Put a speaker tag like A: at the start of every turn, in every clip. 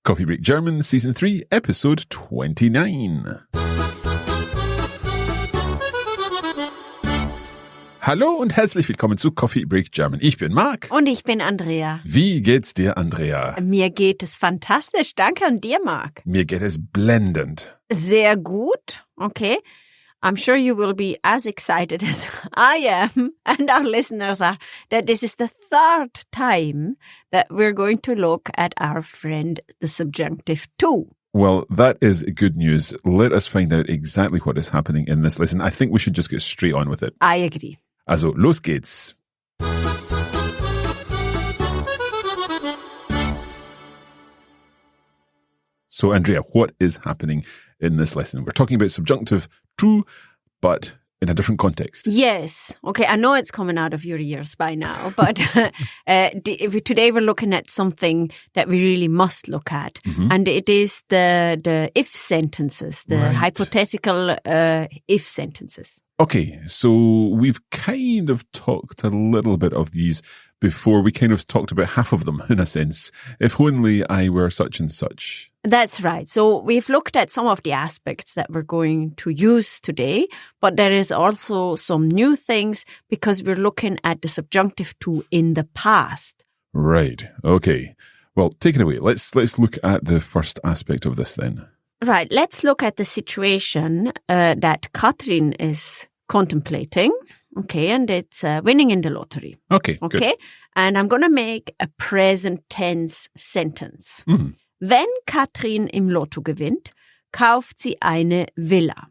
A: Coffee Break German, Season 3, Episode 29. Hallo und herzlich willkommen zu Coffee Break German. Ich bin Marc.
B: Und ich bin Andrea.
A: Wie geht's dir, Andrea?
B: Mir geht es fantastisch. Danke und dir, Marc.
A: Mir geht es blendend.
B: Sehr gut. Okay. I'm sure you will be as excited as I am and our listeners are that this is the third time that we're going to look at our friend, the subjunctive to.
A: Well, that is good news. Let us find out exactly what is happening in this lesson. I think we should just get straight on with it.
B: I agree.
A: Also, los geht's. So, Andrea, what is happening in this lesson? We're talking about subjunctive true, but in a different context.
B: Yes. Okay, I know it's coming out of your ears by now, but today we're looking at something that we really must look at, and it is the if sentences, the hypothetical if sentences.
A: Okay, so we've kind of talked a little bit of these before. We kind of talked about half of them, in a sense. If only I were such and such.
B: That's right. So we've looked at some of the aspects that we're going to use today, but there is also some new things because we're looking at the subjunctive to in the past.
A: Right. Okay. Well, take it away. Let's look at the first aspect of this then.
B: Right. Let's look at the situation that Katrin is contemplating. Okay. And it's winning in the lottery.
A: Okay.
B: Okay.
A: Good.
B: And I'm going to make a present tense sentence.
A: Mm-hmm.
B: Wenn Katrin im Lotto gewinnt, kauft sie eine Villa.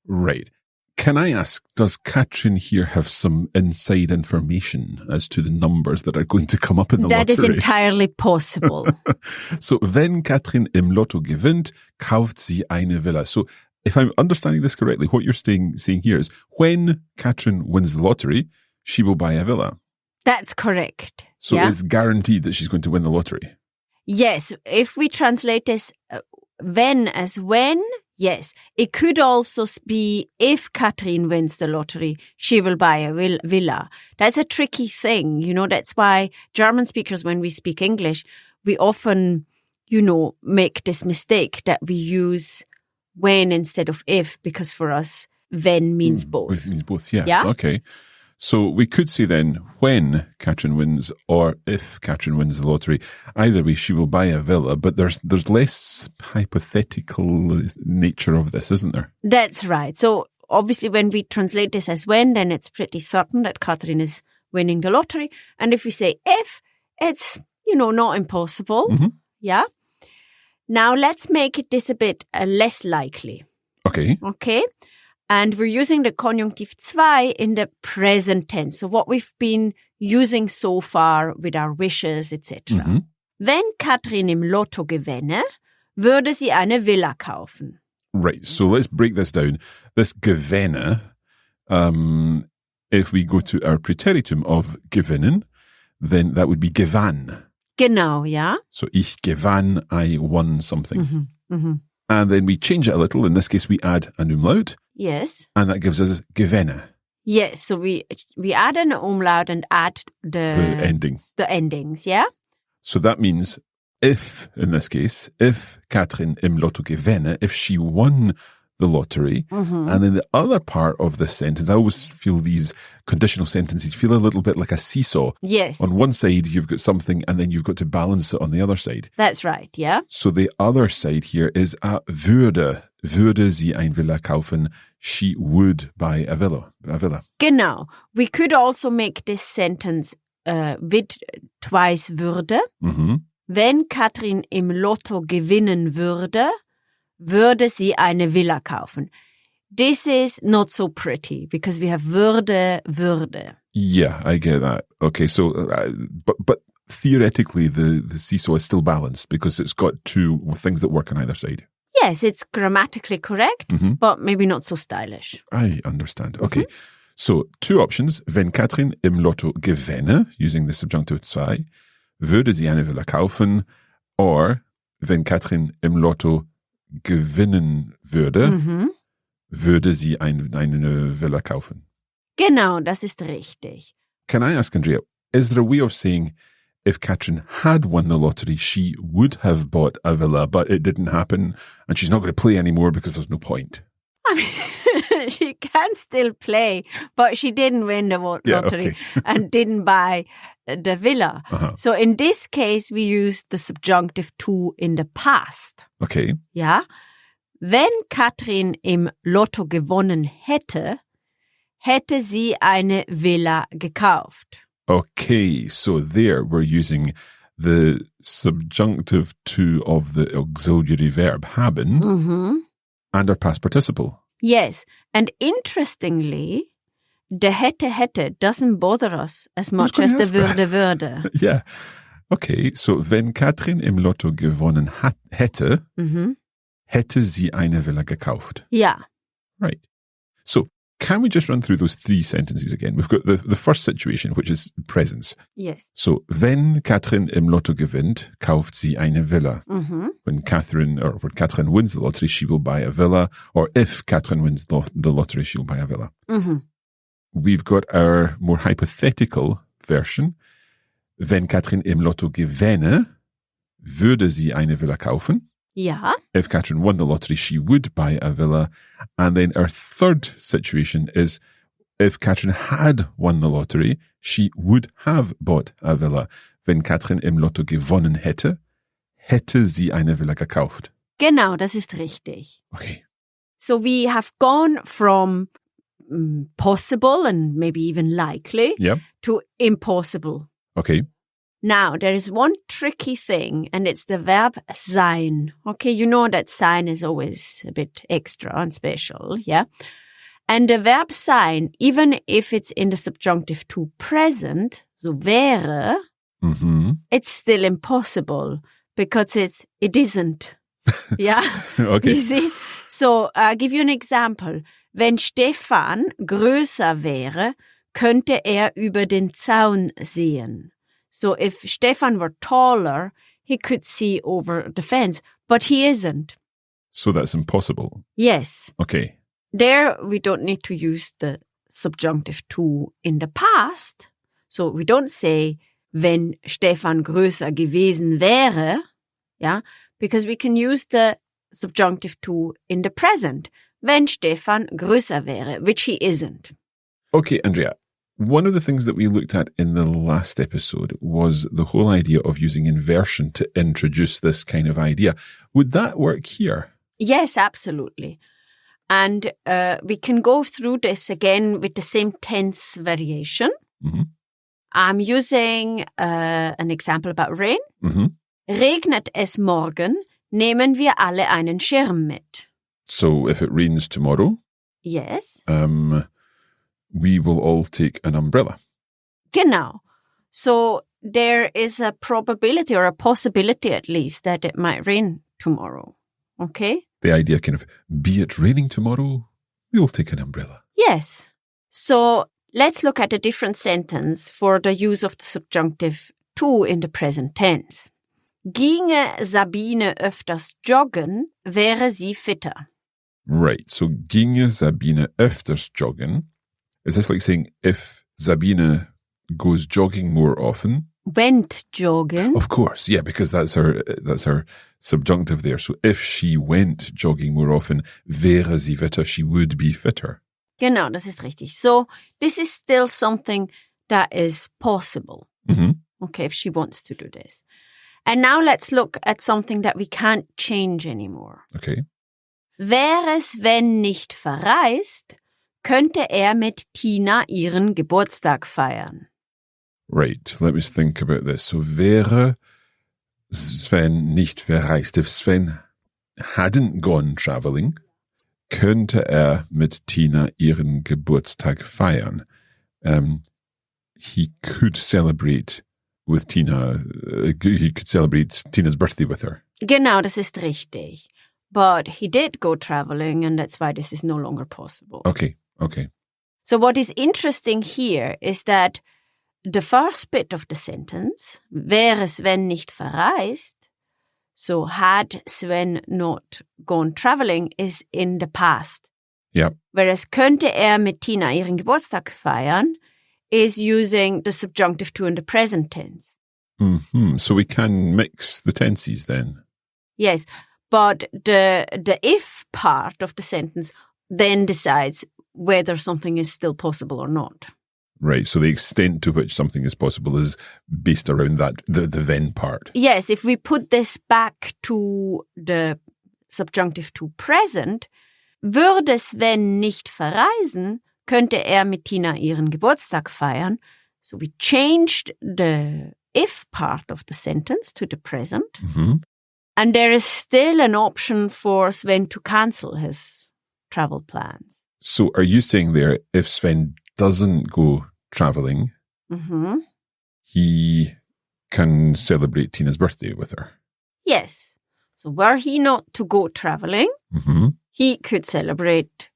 A: Right. Can I ask, does Katrin here have some inside information as to the numbers that are going to come up in the lottery?
B: That is entirely possible.
A: So, wenn Katrin im Lotto gewinnt, kauft sie eine Villa. So, if I'm understanding this correctly, what you're saying here is when Katrin wins the lottery, she will buy a villa.
B: That's correct.
A: So
B: yeah?
A: It's guaranteed that she's going to win the lottery.
B: Yes. If we translate this when as when, yes. It could also be if Katrin wins the lottery, she will buy a villa. That's a tricky thing. You know, that's why German speakers, when we speak English, we often, make this mistake that we use when instead of if, because for us, when means both.
A: It means both, yeah.
B: Yeah?
A: Okay. So we could say then, when Katrin wins or if Katrin wins the lottery, either way she will buy a villa, but there's less hypothetical nature of this, isn't there?
B: That's right. So obviously when we translate this as when, then it's pretty certain that Katrin is winning the lottery. And if we say if, it's, not impossible. Mm-hmm. Yeah. Now let's make this a bit less likely.
A: Okay.
B: Okay. And we're using the Konjunktiv 2 in the present tense. So what we've been using so far with our wishes, etc.
A: Mm-hmm.
B: Wenn Katrin im Lotto gewänne, würde sie eine Villa kaufen.
A: Right. So let's break this down. This gewänne, if we go to our preteritum of gewinnen, then that would be gewann.
B: Genau, ja.
A: So ich gewann, I won something.
B: Mm-hmm. Mm-hmm.
A: And then we change it a little. In this case, we add an umlaut.
B: Yes.
A: And that gives us gewenne.
B: Yes. So we add an umlaut and add the
A: ending.
B: The endings, yeah?
A: So that means if, in this case, if Katrin im Lotto gewenne, if she won the lottery, and then the other part of this sentence, I always feel these conditional sentences feel a little bit like a seesaw.
B: Yes.
A: On one side, you've got something, and then you've got to balance it on the other side.
B: That's right, yeah.
A: So the other side here is würde sie ein Villa kaufen, she would buy a villa.
B: Genau. We could also make this sentence with twice würde.
A: Mm-hmm.
B: Wenn Katrin im Lotto gewinnen würde sie eine Villa kaufen. This is not so pretty because we have würde.
A: Yeah, I get that. Okay, so, but theoretically the seesaw is still balanced because it's got two things that work on either side.
B: Yes, it's grammatically correct, but maybe not so stylish.
A: I understand. Okay, so two options. Wenn Katrin im Lotto gewänne, using the subjunctive 2, würde sie eine Villa kaufen, or wenn Katrin im Lotto gewinnen würde, würde sie eine Villa kaufen.
B: Genau, das ist richtig.
A: Can I ask, Andrea, is there a way of saying if Katrin had won the lottery, she would have bought a villa, but it didn't happen, and she's not going to play anymore because there's no point.
B: I mean, she can still play, but she didn't win the lottery and didn't buy the villa. So in this case, we use the subjunctive to in the past.
A: Okay.
B: Ja. Wenn Katrin im Lotto gewonnen hätte, hätte sie eine Villa gekauft.
A: Okay, so there we're using the subjunctive to of the auxiliary verb haben and our past participle.
B: Yes, and interestingly, the hätte doesn't bother us as much as the würde.
A: Yeah. Okay, so wenn Katrin im Lotto gewonnen hätte, hätte sie eine Villa gekauft.
B: Yeah.
A: Right. So can we just run through those three sentences again? We've got the first situation, which is presence.
B: Yes.
A: So, wenn Katrin im Lotto gewinnt, kauft sie eine Villa. When Katrin wins the lottery, she will buy a villa. Or if Katrin wins the lottery, she'll buy a villa. We've got our more hypothetical version. Wenn Katrin im Lotto gewänne, würde sie eine Villa kaufen.
B: Yeah.
A: If Katrin won the lottery, she would buy a villa. And then our third situation is if Katrin had won the lottery, she would have bought a villa. Wenn Katrin im Lotto gewonnen hätte, hätte sie eine Villa gekauft.
B: Genau, das ist richtig.
A: Okay.
B: So we have gone from possible and maybe even likely to impossible.
A: Okay.
B: Now, there is one tricky thing, and it's the verb sein. Okay, you know that sein is always a bit extra and special, yeah? And the verb sein, even if it's in the subjunctive to present, so wäre, it's still impossible because it isn't. Yeah?
A: Okay.
B: You see? So, I'll give you an example. Wenn Stefan größer wäre, könnte er über den Zaun sehen. So if Stefan were taller, he could see over the fence, but he isn't.
A: So that's impossible.
B: Yes.
A: Okay.
B: There we don't need to use the subjunctive to in the past. So we don't say, wenn Stefan größer gewesen wäre, yeah, because we can use the subjunctive to in the present. Wenn Stefan größer wäre, which he isn't.
A: Okay, Andrea. One of the things that we looked at in the last episode was the whole idea of using inversion to introduce this kind of idea. Would that work here?
B: Yes, absolutely. And we can go through this again with the same tense variation. I'm using an example about rain. Regnet es morgen, nehmen wir alle einen Schirm mit.
A: So if it rains tomorrow,
B: yes,
A: we will all take an umbrella.
B: Genau. So there is a probability or a possibility at least that it might rain tomorrow. Okay?
A: The idea kind of, be it raining tomorrow, we'll take an umbrella.
B: Yes. So let's look at a different sentence for the use of the subjunctive to in the present tense. Ginge Sabine öfters joggen, wäre sie fitter.
A: Right. So ginge Sabine öfters joggen. Is this like saying if Sabine goes jogging more often?
B: Went jogging.
A: Of course, yeah, because that's her subjunctive there. So if she went jogging more often, wäre sie fitter, she would be fitter.
B: Genau, das ist richtig. So this is still something that is possible. Okay, if she wants to do this. And now let's look at something that we can't change anymore.
A: Okay.
B: Wäre es, wenn nicht verreist, könnte er mit Tina ihren Geburtstag feiern.
A: Right, let me think about this. So wäre Sven nicht verreist. If Sven hadn't gone traveling, könnte er mit Tina ihren Geburtstag feiern. He could celebrate with Tina. He could celebrate Tina's birthday with her.
B: Genau, das ist richtig. But he did go traveling, and that's why this is no longer possible.
A: Okay.
B: So what is interesting here is that the first bit of the sentence, wäre Sven nicht verreist, so had Sven not gone traveling, is in the past.
A: Yeah.
B: Whereas könnte er mit Tina ihren Geburtstag feiern is using the subjunctive to in the present tense.
A: So we can mix the tenses then.
B: Yes, but the if part of the sentence then decides whether something is still possible or not.
A: Right, so the extent to which something is possible is based around that, the then part.
B: Yes, if we put this back to the subjunctive to present, würde Sven nicht verreisen, könnte mit Tina ihren Geburtstag feiern. So we changed the if part of the sentence to the present. And there is still an option for Sven to cancel his travel plans.
A: So are you saying there, if Sven doesn't go traveling, he can celebrate Tina's birthday with her?
B: Yes. So were he not to go traveling, he could celebrate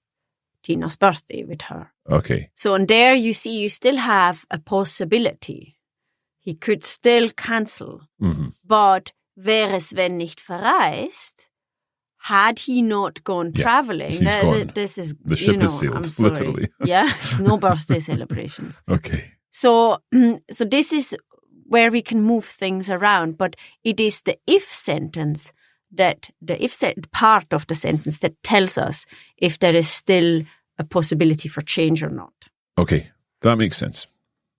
B: Tina's birthday with her.
A: Okay.
B: So and there you see you still have a possibility. He could still cancel. But wäre Sven nicht verreist, had he not gone traveling, this is
A: the ship has sailed, literally.
B: No birthday celebrations.
A: Okay.
B: So this is where we can move things around, but it is the if sentence that part of the sentence that tells us if there is still a possibility for change or not.
A: Okay, that makes sense.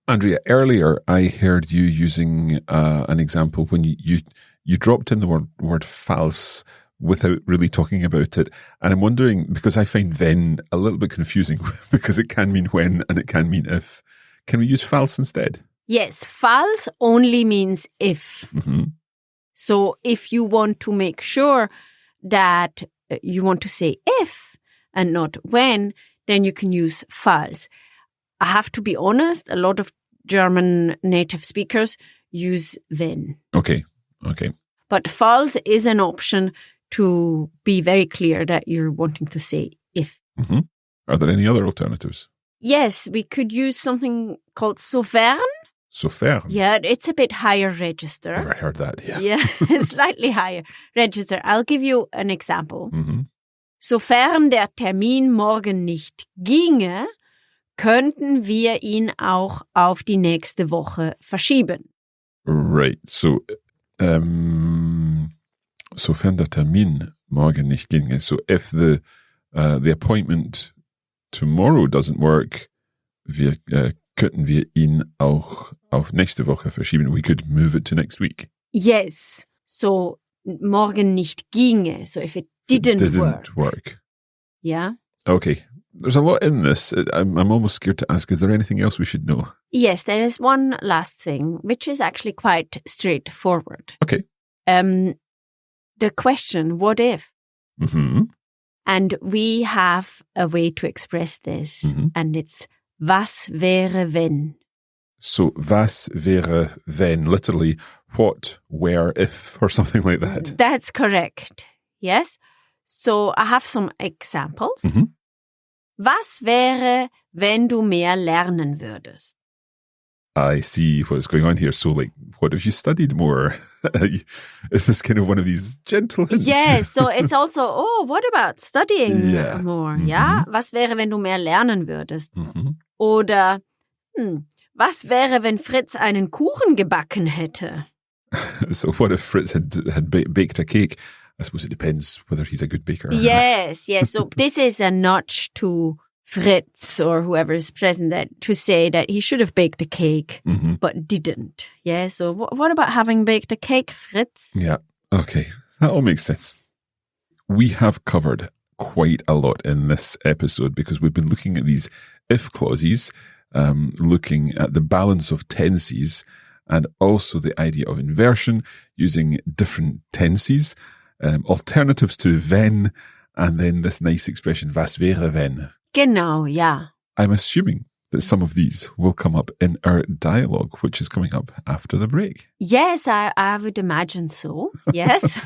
A: Andrea, earlier I heard you using an example when you dropped in the word false without really talking about it. And I'm wondering, because I find then a little bit confusing because it can mean when and it can mean if. Can we use false instead?
B: Yes, false only means if. So if you want to make sure that you want to say if and not when, then you can use false. I have to be honest, a lot of German native speakers use wenn.
A: Okay.
B: But false is an option to be very clear that you're wanting to say if.
A: Are there any other alternatives?
B: Yes, we could use something called sofern.
A: Sofern?
B: Yeah, it's a bit higher register.
A: Never heard that,
B: Yeah, slightly higher register. I'll give you an example. Sofern der Termin morgen nicht ginge, könnten wir ihn auch auf die nächste Woche verschieben.
A: Right, so sofern der Termin morgen nicht ginge. So if the appointment tomorrow doesn't work, könnten wir ihn auch auf nächste Woche verschieben. We could move it to next week.
B: Yes. So morgen nicht ginge. So if it didn't
A: work.
B: Yeah.
A: Okay. There's a lot in this. I'm almost scared to ask, is there anything else we should know?
B: Yes, there is one last thing, which is actually quite straightforward.
A: Okay.
B: The question, what if? And we have a way to express this, and it's was wäre wenn?
A: So, was wäre wenn? Literally, what, where, if, or something like that.
B: That's correct. Yes. So, I have some examples. Was wäre, wenn du mehr lernen würdest?
A: I see what's going on here. So, like, what if you studied more? Is this kind of one of these gentle hints?
B: Yes, so it's also, what about studying more? Ja, was wäre, wenn du mehr lernen würdest? Oder, was wäre, wenn Fritz einen Kuchen gebacken hätte?
A: So, what if Fritz had baked a cake? I suppose it depends whether he's a good baker.
B: Yes. So this is a notch to Fritz or whoever is present to say that he should have baked a cake, but didn't. Yeah. So what about having baked a cake, Fritz?
A: Yeah. Okay. That all makes sense. We have covered quite a lot in this episode because we've been looking at these if clauses, looking at the balance of tenses and also the idea of inversion using different tenses. Alternatives to wenn, and then this nice expression, was wäre wenn.
B: Genau, ja.
A: I'm assuming that some of these will come up in our dialogue, which is coming up after the break.
B: Yes, I would imagine so. Yes.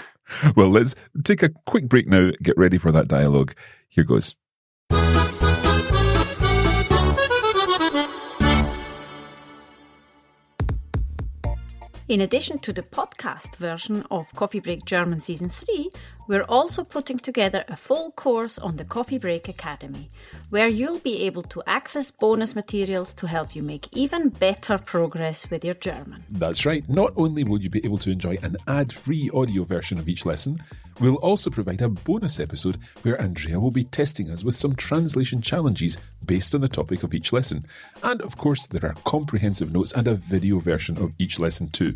A: Well, let's take a quick break now, get ready for that dialogue. Here goes.
B: In addition to the podcast version of Coffee Break German Season 3, we're also putting together a full course on the Coffee Break Academy, where you'll be able to access bonus materials to help you make even better progress with your German.
A: That's right. Not only will you be able to enjoy an ad-free audio version of each lesson, we'll also provide a bonus episode where Andrea will be testing us with some translation challenges based on the topic of each lesson. And of course, there are comprehensive notes and a video version of each lesson too.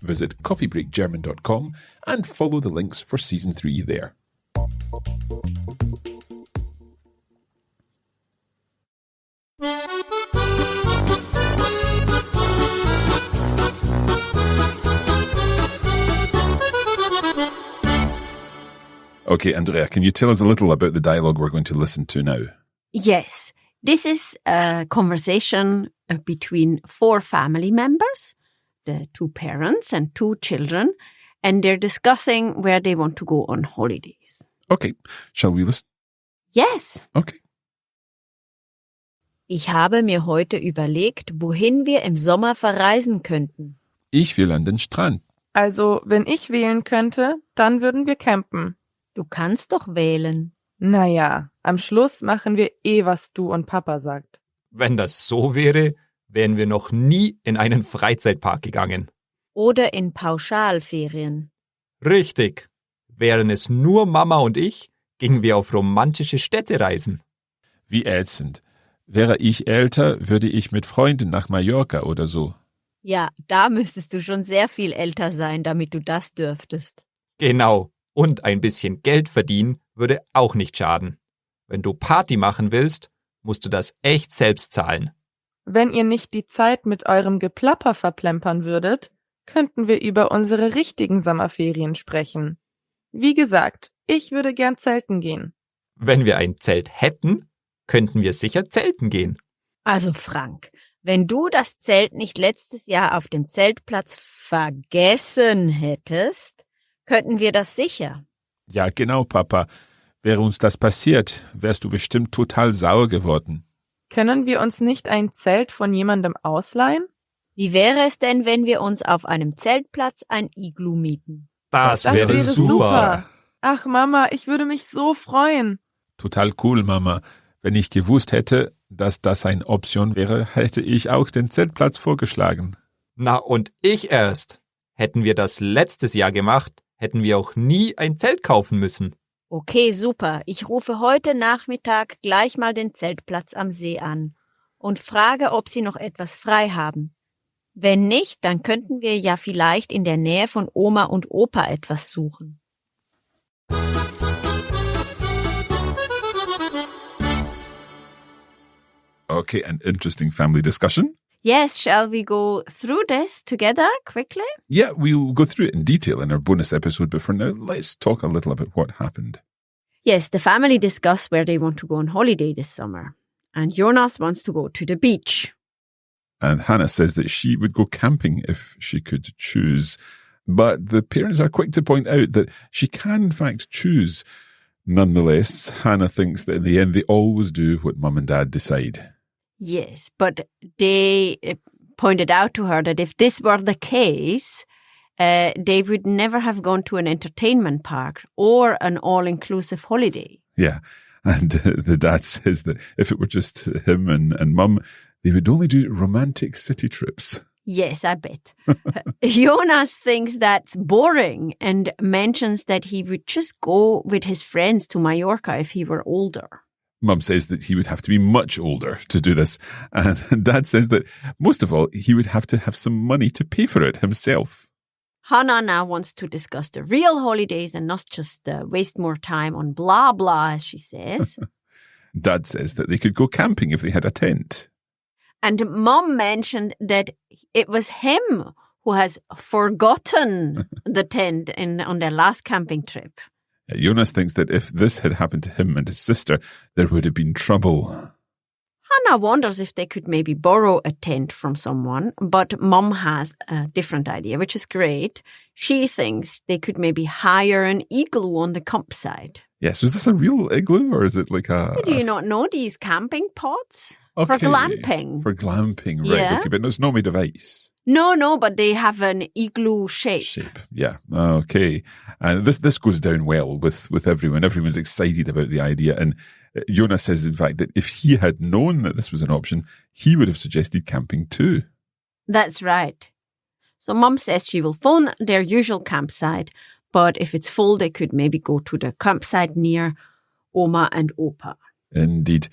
A: Visit coffeebreakgerman.com and follow the links for Season 3 there. Okay, Andrea, can you tell us a little about the dialogue we're going to listen to now?
B: Yes, this is a conversation between 4 family members, the 2 parents and 2 children, and they're discussing where they want to go on holidays.
A: Okay, shall we listen?
B: Yes.
A: Okay.
B: Ich habe mir heute überlegt, wohin wir im Sommer verreisen könnten.
A: Ich will an den Strand.
C: Also, wenn ich wählen könnte, dann würden wir campen.
B: Du kannst doch wählen.
C: Naja, am Schluss machen wir was du und Papa sagt.
D: Wenn das so wäre, wären wir noch nie in einen Freizeitpark gegangen.
B: Oder in Pauschalferien.
D: Richtig. Wären es nur Mama und ich, gingen wir auf romantische Städtereisen.
A: Wie ätzend. Wäre ich älter, würde ich mit Freunden nach Mallorca oder so.
B: Ja, da müsstest du schon sehr viel älter sein, damit du das dürftest.
D: Genau. Und ein bisschen Geld verdienen würde auch nicht schaden. Wenn du Party machen willst, musst du das echt selbst zahlen.
C: Wenn ihr nicht die Zeit mit eurem Geplapper verplempern würdet, könnten wir über unsere richtigen Sommerferien sprechen. Wie gesagt, ich würde gern zelten gehen.
D: Wenn wir ein Zelt hätten, könnten wir sicher zelten gehen.
B: Also Frank, wenn du das Zelt nicht letztes Jahr auf dem Zeltplatz vergessen hättest, könnten wir das sicher.
A: Ja, genau, Papa. Wäre uns das passiert, wärst du bestimmt total sauer geworden.
C: Können wir uns nicht ein Zelt von jemandem ausleihen?
B: Wie wäre es denn, wenn wir uns auf einem Zeltplatz ein Iglu mieten?
D: Das
C: wäre
D: wäre super.
C: Ach Mama, ich würde mich so freuen.
A: Total cool, Mama. Wenn ich gewusst hätte, dass das eine Option wäre, hätte ich auch den Zeltplatz vorgeschlagen.
D: Na und ich erst. Hätten wir das letztes Jahr gemacht, hätten wir auch nie ein Zelt kaufen müssen.
B: Okay, super. Ich rufe heute Nachmittag gleich mal den Zeltplatz am See an und frage, ob sie noch etwas frei haben. Wenn nicht, dann könnten wir ja vielleicht in der Nähe von Oma und Opa etwas suchen.
A: Okay, an interesting family discussion.
B: Yes, shall we go through this together quickly?
A: Yeah, we'll go through it in detail in our bonus episode, but for now, let's talk a little about what happened.
B: Yes, the family discuss where they want to go on holiday this summer. And Jonas wants to go to the beach.
A: And Hannah says that she would go camping if she could choose. But the parents are quick to point out that she can in fact choose. Nonetheless, Hannah thinks that in the end they always do what mum and dad decide.
B: Yes, but they pointed out to her that if this were the case, they would never have gone to an entertainment park or an all-inclusive holiday.
A: Yeah, and the dad says that if it were just him and mum, they would only do romantic city trips.
B: Yes, I bet. Jonas thinks that's boring and mentions that he would just go with his friends to Mallorca if he were older.
A: Mum says that he would have to be much older to do this. And Dad says that most of all, he would have to have some money to pay for it himself.
B: Hannah now wants to discuss the real holidays and not just waste more time on blah blah, as she says.
A: Dad says that they could go camping if they had a tent.
B: And Mum mentioned that it was him who has forgotten the tent on their last camping trip.
A: Jonas thinks that if this had happened to him and his sister, there would have been trouble.
B: Hannah wonders if they could maybe borrow a tent from someone, but Mum has a different idea, which is great. She thinks they could maybe hire an igloo on the campsite.
A: Yes, is this a real igloo or is it like a...
B: Do you not know these camping pods? For glamping.
A: For glamping, right.
B: Yeah.
A: Okay, but it's not made of ice.
B: No, but they have an igloo shape.
A: Yeah. Okay. And this goes down well with everyone. Everyone's excited about the idea. And Jonas says, in fact, that if he had known that this was an option, he would have suggested camping too.
B: That's right. So Mom says she will phone their usual campsite, but if it's full, they could maybe go to the campsite near Oma and Opa.
A: Indeed.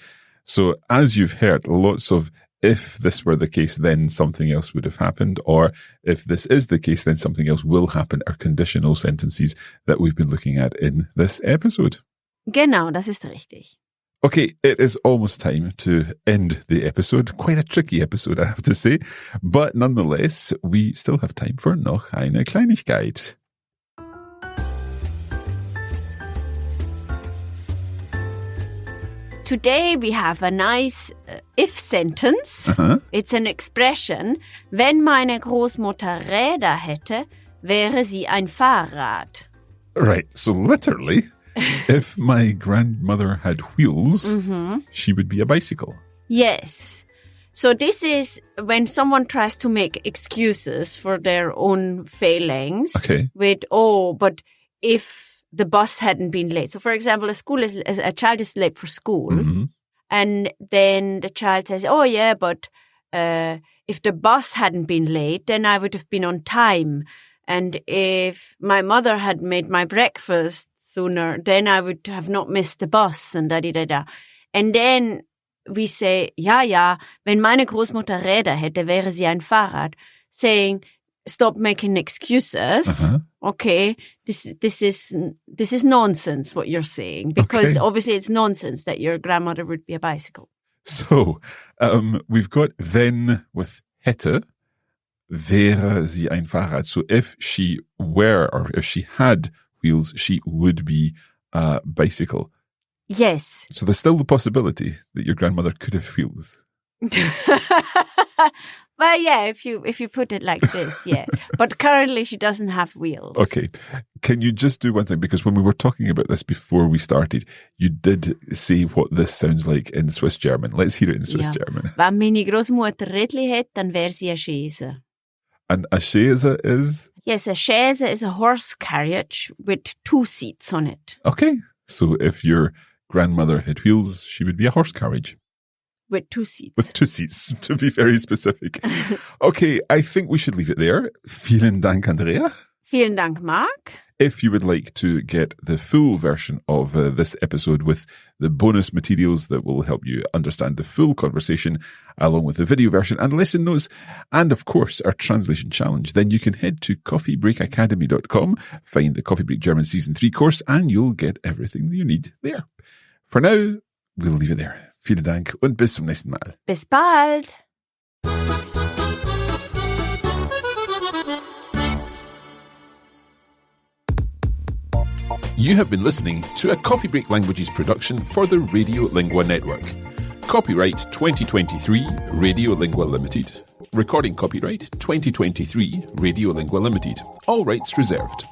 A: So as you've heard, lots of if this were the case, then something else would have happened, or if this is the case, then something else will happen, are conditional sentences that we've been looking at in this episode.
B: Genau, das ist richtig.
A: Okay, it is almost time to end the episode. Quite a tricky episode, I have to say. But nonetheless, we still have time for noch eine Kleinigkeit.
B: Today we have a nice if sentence. It's an expression. Wenn meine Großmutter Räder hätte, wäre sie ein Fahrrad.
A: Right, so literally, if my grandmother had wheels, she would be a bicycle.
B: Yes. So this is when someone tries to make excuses for their own failings.
A: Okay.
B: With, but if the bus hadn't been late. So, for example, a child is late for school, and then the child says, "Oh yeah, but if the bus hadn't been late, then I would have been on time. And if my mother had made my breakfast sooner, then I would have not missed the bus." And da. And then we say, ja, wenn meine Großmutter Räder hätte, wäre sie ein Fahrrad. Saying, stop making excuses. Okay, this is nonsense what you're saying, because obviously it's nonsense that your grandmother would be a bicycle.
A: So, we've got wenn with hätte, wäre sie ein Fahrrad. So if she were, or if she had wheels, she would be a bicycle.
B: Yes.
A: So there's still the possibility that your grandmother could have wheels.
B: Well, yeah, if you put it like this, yeah. But currently she doesn't have wheels.
A: Okay. Can you just do one thing? Because when we were talking about this before we started, you did say what this sounds like in Swiss German. Let's hear it in Swiss German.
B: Wenn meine Großmutter Rädli hätte, dann wäre sie a Chaise.
A: And a chaise is?
B: Yes, a chaise is a horse carriage with 2 seats on it.
A: Okay. So if your grandmother had wheels, she would be a horse carriage.
B: With 2 seats.
A: With 2 seats, to be very specific. Okay, I think we should leave it there. Vielen Dank, Andrea.
B: Vielen Dank, Mark.
A: If you would like to get the full version of this episode with the bonus materials that will help you understand the full conversation, along with the video version and lesson notes, and of course our translation challenge, then you can head to coffeebreakacademy.com, find the Coffee Break German Season 3 course, and you'll get everything you need there. For now, we'll leave it there. Vielen Dank und bis zum nächsten Mal.
B: Bis bald.
A: You have been listening to a Coffee Break Languages production for the Radio Lingua Network. Copyright 2023 Radio Lingua Limited. Recording copyright 2023 Radio Lingua Limited. All rights reserved.